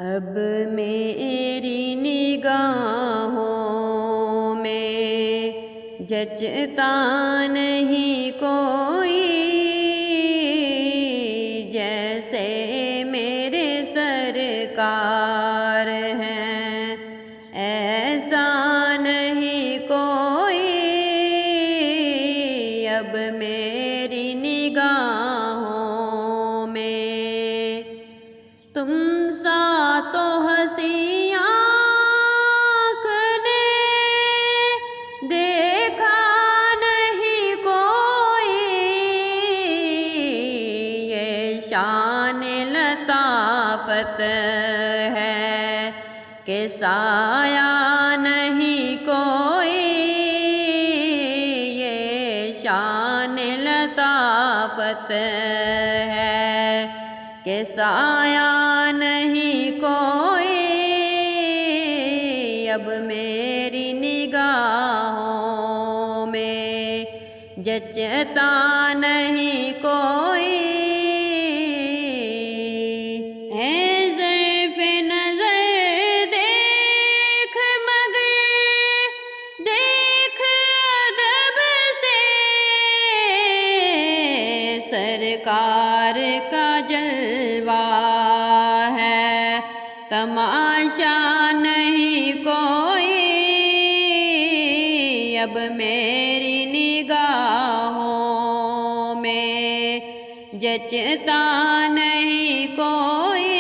اب میری نگاہوں میں جچتا نہیں کوئی، جیسے میرے سرکار ہیں ایسا نہیں کوئی۔ اب میری نگاہوں میں تم سا تو ہنسی آنکھ نے دیکھا نہیں کوئی، یہ شان لطافت ہے کہ سایہ نہیں کوئی، یہ شان لطافت ہے کہ سایہ نہیں کوئی۔ اب میری نگاہوں میں جچتا نہیں کوئی۔ اے ظرف نظر دیکھ مگر دیکھ ادب سے، سرکار کا جلوہ ہے تماشا نہیں کوئی۔ اب میری نگاہوں میں جچتا نہیں کوئی،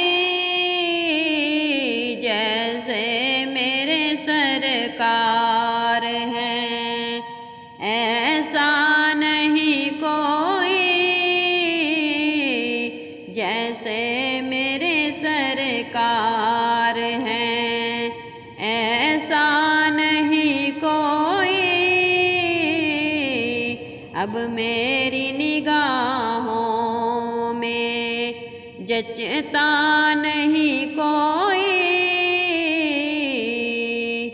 جیسے میرے سرکار ہیں ایسا نہیں کوئی، جیسے میرے سرکار ہیں ایسا نہیں کوئی۔ اب میری نگاہوں میں جچتا نہیں کوئی۔